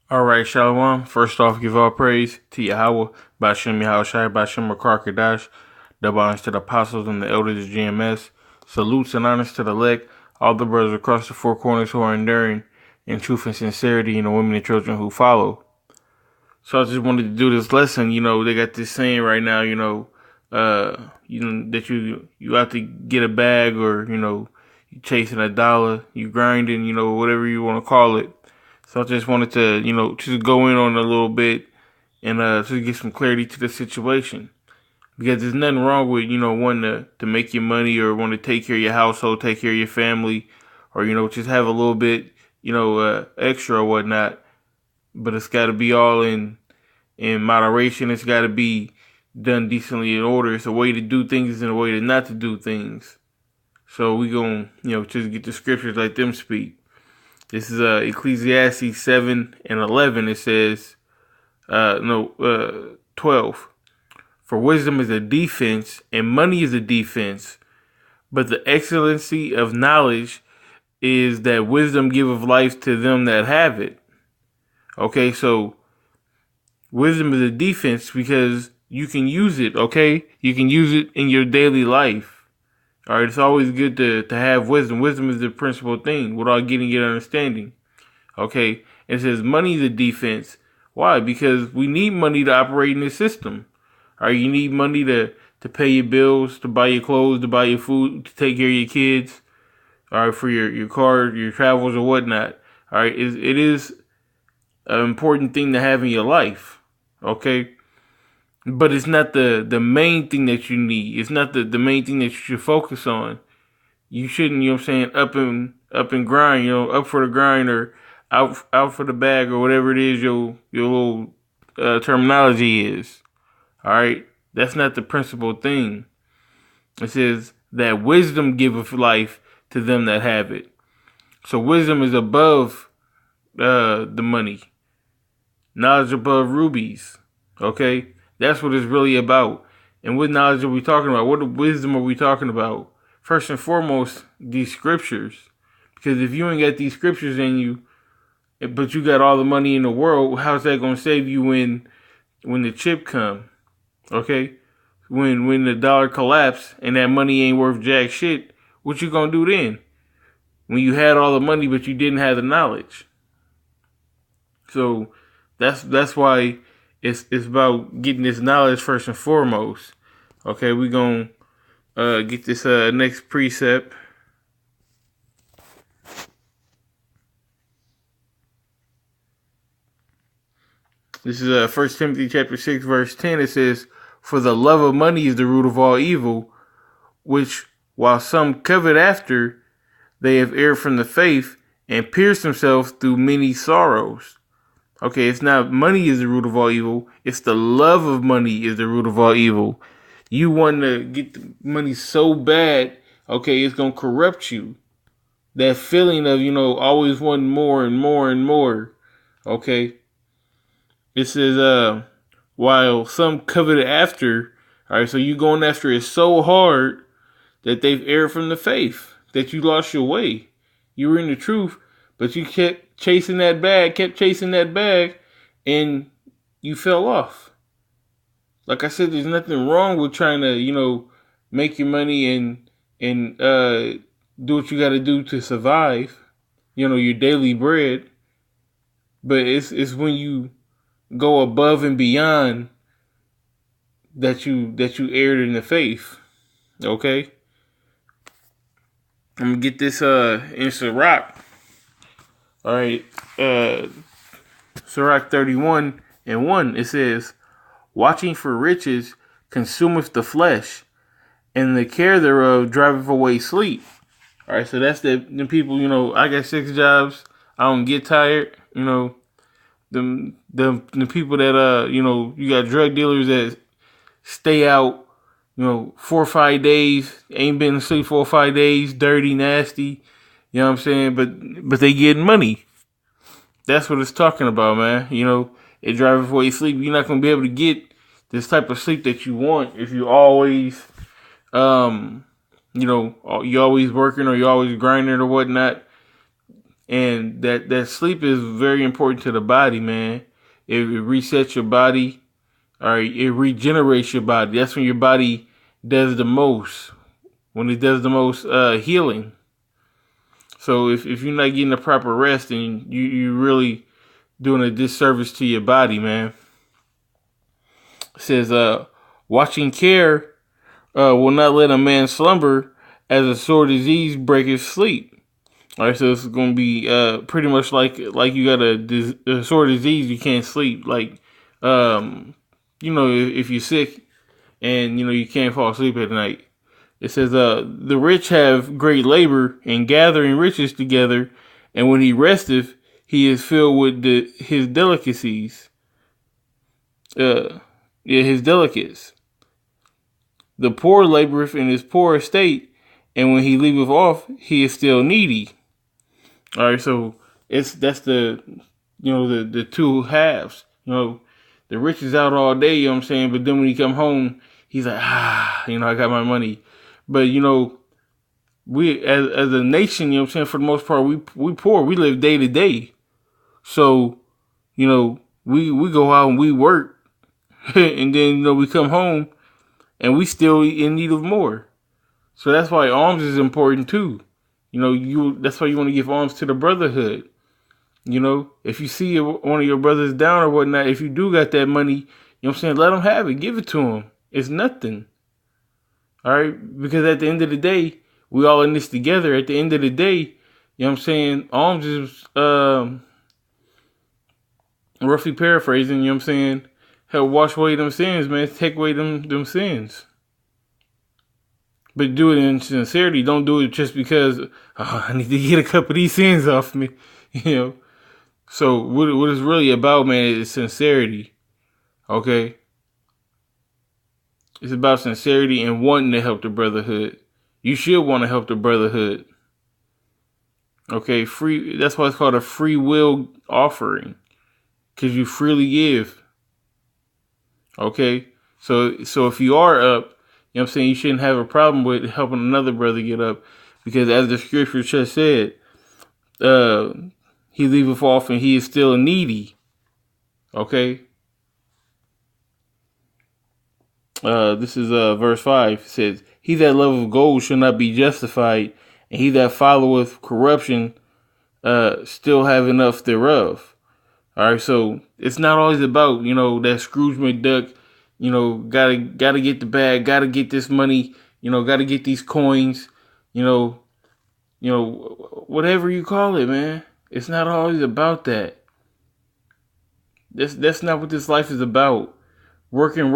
All right, Shalom. First off, give all praise to Yahweh, Bashem Yahushai, Bashem Kadash, double honors to the apostles and the elders of GMS. Salutes and honors to the elect, all the brothers across the four corners who are enduring in truth and sincerity, and the women and children who follow. So I just wanted to do this lesson. They got this saying right now, that you have to get a bag, or you chasing a dollar, you grinding, whatever you want to call it. So I just wanted to, just go in on it a little bit and to get some clarity to the situation. Because there's nothing wrong with, wanting to make your money, or want to take care of your household, take care of your family, or, just have a little bit, extra or whatnot. But it's got to be all in moderation. It's got to be done decently in order. It's a way to do things and a way to not to do things. So we going to, just get the scriptures like them speak. This is Ecclesiastes 7 and 11. It says, 12. For wisdom is a defense, and money is a defense. But the excellency of knowledge is that wisdom giveth life to them that have it. Okay, so wisdom is a defense because you can use it, okay? You can use it in your daily life. All right, it's always good to have wisdom. Wisdom is the principal thing without getting it understanding. Okay, it says money is a defense. Why? Because we need money to operate in this system. All right, you need money to pay your bills, to buy your clothes, to buy your food, to take care of your kids. All right, for your car, your travels or whatnot. All right, it is an important thing to have in your life. Okay, but it's not the main thing that you need. It's not the main thing that you should focus on. You shouldn't, up and grind, up for the grind, or out for the bag, or whatever it is your little terminology is. All right, that's not the principal thing. It says that wisdom giveth life to them that have it. So wisdom is above the money. Knowledge above rubies. Okay, that's what it's really about. And what knowledge are we talking about? What wisdom are we talking about? First and foremost, these scriptures. Because if you ain't got these scriptures in you, but you got all the money in the world, how's that gonna save you when the chip come? Okay, when the dollar collapse and that money ain't worth jack shit, what you gonna do then? When you had all the money but you didn't have the knowledge. So that's why it's about getting this knowledge first and foremost. Okay, we gonna get this next precept. This is 1 Timothy chapter 6 verse 10. It says, "For the love of money is the root of all evil, which while some covet after, they have erred from the faith and pierced themselves through many sorrows." Okay, it's not money is the root of all evil. It's the love of money is the root of all evil. You want to get the money so bad, okay, it's going to corrupt you. That feeling of, always wanting more and more and more. Okay. It says, while some covet after, all right, so you going after it so hard that they've erred from the faith, that you lost your way. You were in the truth, but you kept chasing that bag, and you fell off. Like I said, there's nothing wrong with trying to, make your money and do what you got to do to survive, your daily bread. But it's when you go above and beyond that you erred in the faith. Okay, I'm gonna get this in Sirach. All right, Sirach 31 and 1. It says, "Watching for riches consumeth the flesh, and the care thereof driveth away sleep." All right, so that's the people. I got 6 jobs. I don't get tired. The people that you got drug dealers that stay out, 4 or 5 days, ain't been asleep 4 or 5 days, dirty, nasty. You know what I'm saying? But they getting money. That's what it's talking about, man. It drives away sleep. You're not gonna be able to get this type of sleep that you want if you always, you're always working or you're always grinding or whatnot. And that sleep is very important to the body, man. It resets your body. All right, it regenerates your body. That's when your body does the most. When it does the most healing. So if you're not getting the proper rest, then you really doing a disservice to your body, man. It says, watching care will not let a man slumber, as a sore disease breaketh sleep. All right, so it's going to be pretty much like you got a sore disease, you can't sleep. Like, if you're sick and, you can't fall asleep at night. It says, the rich have great labor in gathering riches together, and when he resteth, he is filled with his delicacies. His delicates. The poor laboreth in his poor estate, and when he leaveth off, he is still needy. All right, so that's the the two halves. The rich is out all day, you know what I'm saying, but then when he come home, he's like, I got my money. But we as a nation, you know what I'm saying, for the most part, we poor. We live day to day. So, we go out and we work and then we come home and we still in need of more. So that's why alms is important too. That's why you want to give alms to the brotherhood. If you see one of your brothers down or whatnot, if you do got that money, you know what I'm saying, let them have it. Give it to them. It's nothing. All right? Because at the end of the day, we all in this together. At the end of the day, you know what I'm saying, alms is, roughly paraphrasing, you know what I'm saying, help wash away them sins, man. Take away them sins. But do it in sincerity. Don't do it just because I need to get a couple of these sins off me. So what it's really about, man, is sincerity. Okay? It's about sincerity and wanting to help the brotherhood. You should want to help the brotherhood. Okay? That's why it's called a free will offering. Because you freely give. Okay? So if you are up, you know what I'm saying, you shouldn't have a problem with helping another brother get up. Because as the scripture just said, he leaveth off and he is still needy. Okay? This is verse 5. It says, he that loveth gold shall not be justified, and he that followeth corruption still have enough thereof. All right, so it's not always about, that Scrooge McDuck, gotta get the bag, gotta get this money, gotta get these coins, whatever you call it, man. It's not always about that. That's not what this life is about. Working.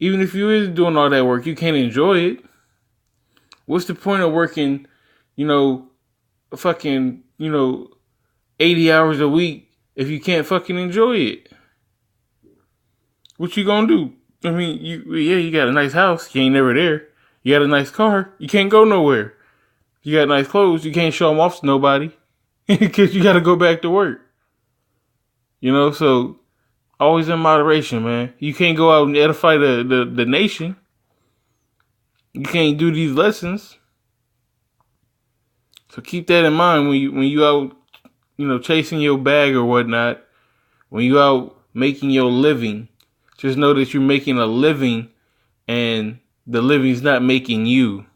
Even if you is doing all that work, you can't enjoy it. What's the point of working, fucking, 80 hours a week if you can't fucking enjoy it? What you gonna do? I mean, you got a nice house, you ain't never there. You got a nice car, you can't go nowhere. You got nice clothes, you can't show them off to nobody because you got to go back to work. So always in moderation, man. You can't go out and edify the nation. You can't do these lessons. So keep that in mind when you out, chasing your bag or whatnot. When you out making your living, just know that you're making a living, and the living's not making you.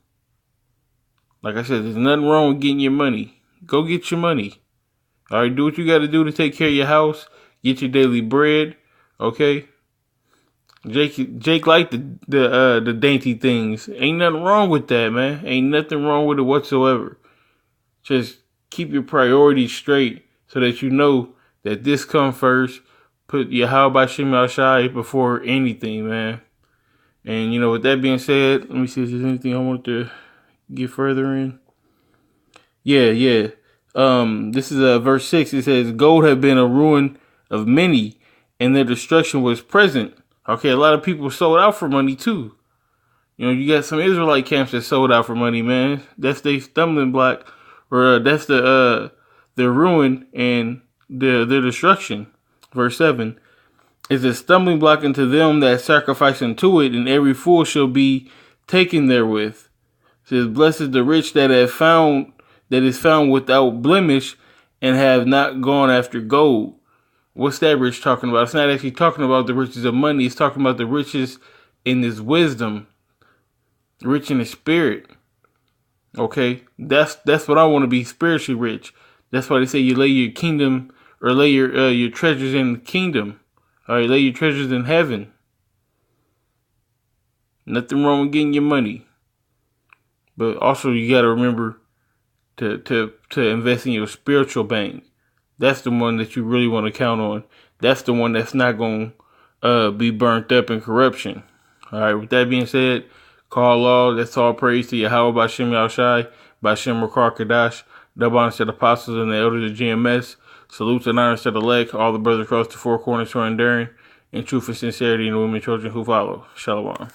Like I said, there's nothing wrong with getting your money. Go get your money. All right, do what you got to do to take care of your house. Get your daily bread. Okay. Jake liked the dainty things. Ain't nothing wrong with that, man. Ain't nothing wrong with it whatsoever. Just keep your priorities straight so that you know that this comes first. Put Yahweh Shem Yahshai before anything, man. And with that being said, let me see if there's anything I want to get further in. Yeah. This is verse 6. It says, gold had been a ruin of many, and their destruction was present. Okay, a lot of people sold out for money too. You got some Israelite camps that sold out for money, man. That's their stumbling block, or that's the ruin and their destruction. Verse 7 is a stumbling block unto them that sacrifice unto it, and every fool shall be taken therewith. It says, blessed is the rich that is found without blemish and have not gone after gold. What's that rich talking about? It's not actually talking about the riches of money. It's talking about the riches in his wisdom, rich in the spirit. Okay, that's what I want to be, spiritually rich. That's why they say you lay your kingdom, or lay your treasures in the kingdom. All right, lay your treasures in heaven. Nothing wrong with getting your money, but also you got to remember to invest in your spiritual bank. That's the one that you really want to count on. That's the one that's not going to be burnt up in corruption. All right, with that being said, call all. That's all praise to Yahweh Bashem Yahushai, Bashem Rakar Kadash, double honor to the apostles and the elders of GMS. Salute and honor to the elect, all the brothers across the four corners who are enduring, in truth and sincerity, and the women and children who follow. Shalom.